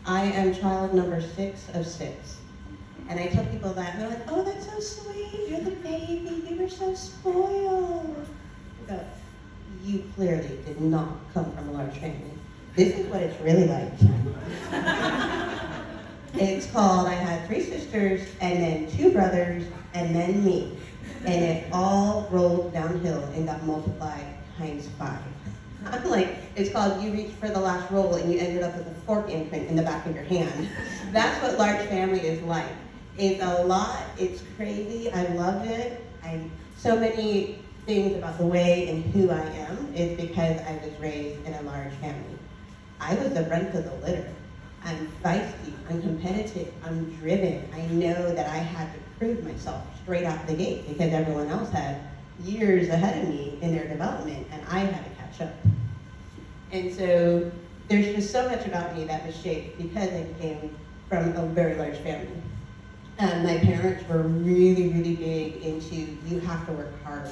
I am child number 6 of 6. And I tell people that, and they're like, oh, that's so sweet, you're the baby, you were so spoiled. I go, you clearly did not come from a large family. This is what it's really like. It's called, I had 3 sisters, and then 2 brothers, and then me. And it all rolled downhill and got multiplied times 5. I'm like, it's called you reached for the last roll and you ended up with a fork imprint in the back of your hand. That's what large family is like. It's a lot, it's crazy, I love it. So many things about the way and who I am is because I was raised in a large family. I was the brunt of the litter. I'm feisty, I'm competitive, I'm driven. I know that I had to prove myself straight out the gate because everyone else had years ahead of me in their development and I had to catch up. And so there's just so much about me that was shaped because I came from a very large family. My parents were really, really big into you have to work hard.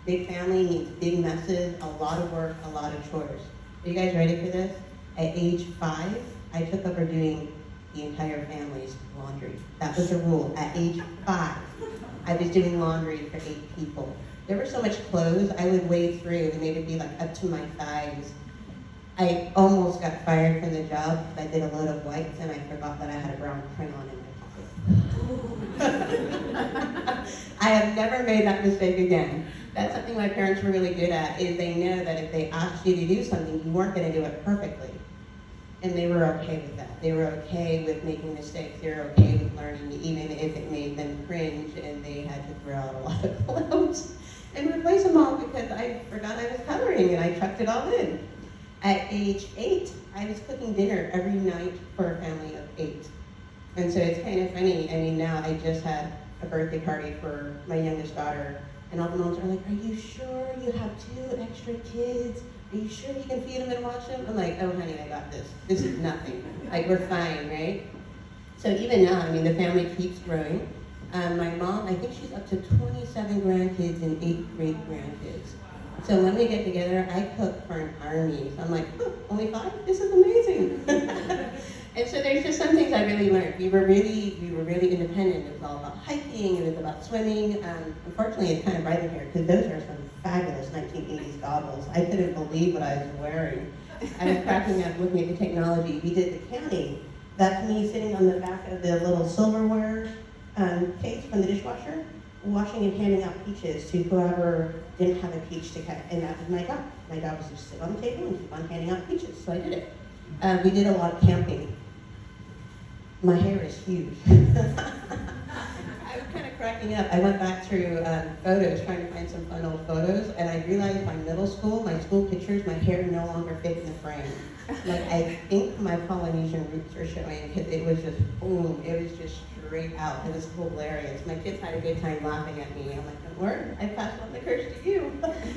Big family means big messes, a lot of work, a lot of chores. Are you guys ready for this? At age 5, I took over doing the entire family's laundry. That was the rule. At age 5, I was doing laundry for 8 people. There were so much clothes, I would wade through and they would be like up to my thighs. I almost got fired from the job because I did a load of whites and I forgot that I had a brown crayon in my pocket. I have never made that mistake again. That's something my parents were really good at, is they know that if they asked you to do something, you weren't going to do it perfectly. And they were okay with that. They were okay with making mistakes. They were okay with learning, even if it made them cringe and they had to throw out a lot of clothes and replace them all because I forgot I was coloring and I chucked it all in. At age 8, I was cooking dinner every night for a family of 8. And so it's kind of funny. I mean, now I just had a birthday party for my youngest daughter, and all the moms are like, are you sure you have 2 extra kids? Are you sure you can feed them and watch them? I'm like, oh honey, I got this. This is nothing. Like, we're fine, right? So even now, I mean, the family keeps growing. My mom, I think she's up to 27 grandkids and 8 great-grandkids. So when we get together, I cook for an army. So I'm like, oh, only 5? This is amazing. And so there's just some things I really learned. We were really independent. It was all about hiking, it was about swimming. Unfortunately, it's kind of bright in here because those are some fabulous 1980s goggles. I couldn't believe what I was wearing. I was cracking up looking at the technology. We did the counting. That's me sitting on the back of the little silverware case from the dishwasher, washing and handing out peaches to whoever didn't have a peach to cut. And that was my job. My job was to sit on the table and keep on handing out peaches. So I did it. We did a lot of camping. My hair is huge. I was kind of cracking up. I went back through photos, trying to find some fun old photos, and I realized my middle school, my school pictures, my hair no longer fit in the frame. Like, I think my Polynesian roots are showing because it was just boom, it was just straight out. It was hilarious. My kids had a good time laughing at me. I'm like, don't worry, I passed on the curse to you.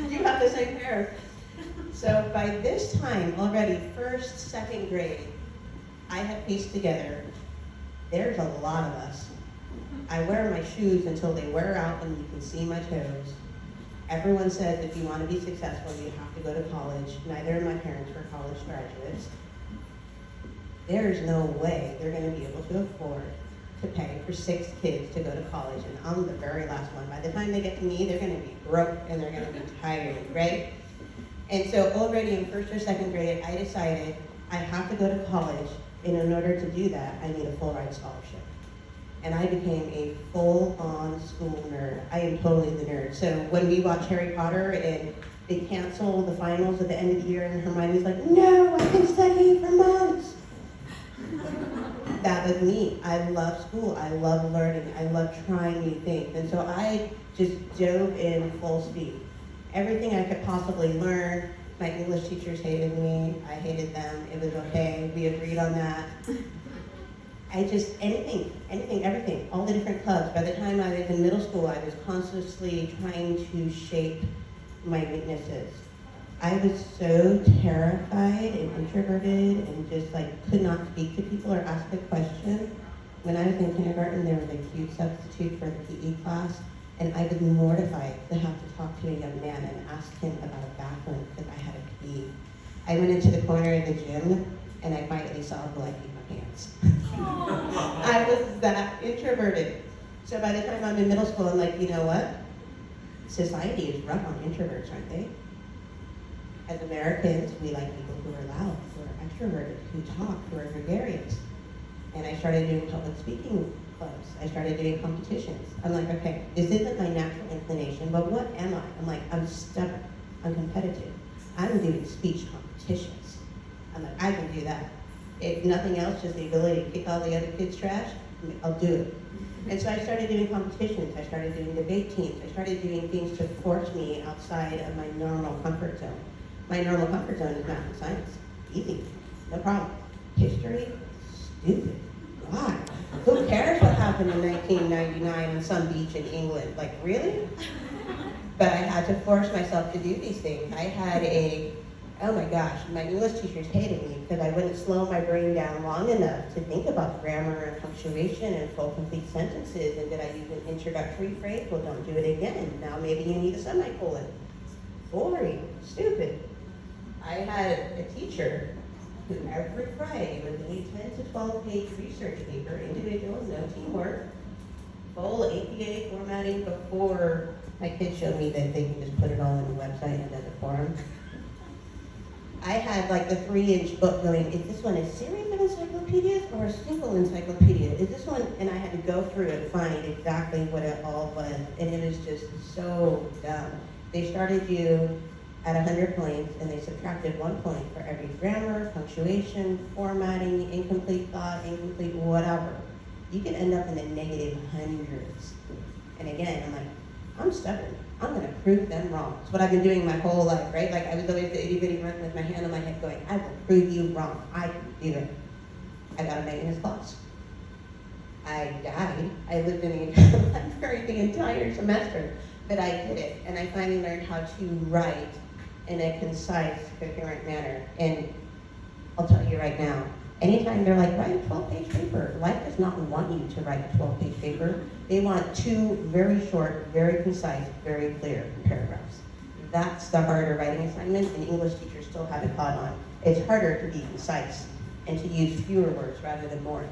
You have the same hair. So by this time, already 1st, 2nd grade, I had pieced together, there's a lot of us. I wear my shoes until they wear out and you can see my toes. Everyone says if you want to be successful, you have to go to college. Neither of my parents were college graduates. There's no way they're going to be able to afford to pay for 6 kids to go to college, and I'm the very last one. By the time they get to me, they're going to be broke and they're going to be tired, right? And so already in 1st or 2nd grade, I decided I have to go to college, and in order to do that, I need a full-ride scholarship. And I became a full-on school nerd. I am totally the nerd. So when we watch Harry Potter and they cancel the finals at the end of the year and Hermione's like, no, I've been studying for months. That was me. I love school. I love learning. I love trying new things. And so I just dove in full speed. Everything I could possibly learn. My English teachers hated me. I hated them. It was okay. We agreed on that. Anything, everything, all the different clubs. By the time I was in middle school, I was constantly trying to shape my weaknesses. I was so terrified and introverted and just like could not speak to people or ask a question. When I was in kindergarten, there was a cute substitute for the PE class, and I was mortified to have to talk to a young man and ask him about a bathroom because I had a pee. I went into the corner of the gym and I finally saw who I peed my pants. I was that introverted. So by the time I'm in middle school, I'm like, you know what? Society is rough on introverts, aren't they? As Americans, we like people who are loud, who are extroverted, who talk, who are gregarious. And I started doing public speaking clubs. I started doing competitions. I'm like, okay, this isn't my natural inclination, but what am I? I'm like, I'm stubborn, I'm competitive. I'm doing speech competitions. I'm like, I can do that. If nothing else, just the ability to kick all the other kids' trash, I'll do it. And so I started doing competitions. I started doing debate teams. I started doing things to force me outside of my normal comfort zone. My normal comfort zone is math and science. Easy, no problem. History, stupid. Why? Who cares what happened in 1999 on some beach in England? Like, really? But I had to force myself to do these things. I had oh my gosh, my English teachers hated me because I wouldn't slow my brain down long enough to think about grammar and punctuation and full complete sentences. And did I use an introductory phrase? Well, don't do it again. Now maybe you need a semicolon. Boring, stupid. I had a teacher who every Friday would give me 10 to 12 page research paper, individual, no teamwork, full APA formatting before my kids showed me that they can just put it all on the website and does it for them. I had like the 3-inch book going, is this one a series of encyclopedias or a single encyclopedia? Is this one, and I had to go through and find exactly what it all was, and it was just so dumb. They started you at 100 points, and they subtracted 1 point for every grammar, punctuation, formatting, incomplete thought, incomplete whatever. You could end up in the negative hundreds. And again, I'm like, I'm stubborn. I'm gonna prove them wrong. It's what I've been doing my whole life, right? Like I was always the itty bitty one with my hand on my head going, I will prove you wrong. I can do it. I got a maintenance class. I died. I lived in the library the entire semester, but I did it. And I finally learned how to write in a concise, coherent manner. And I'll tell you right now, anytime they're like, write a 12-page paper, life does not want you to write a 12-page paper. They want 2 very short, very concise, very clear paragraphs. That's the harder writing assignment, and English teachers still haven't caught on. It's harder to be concise and to use fewer words rather than more.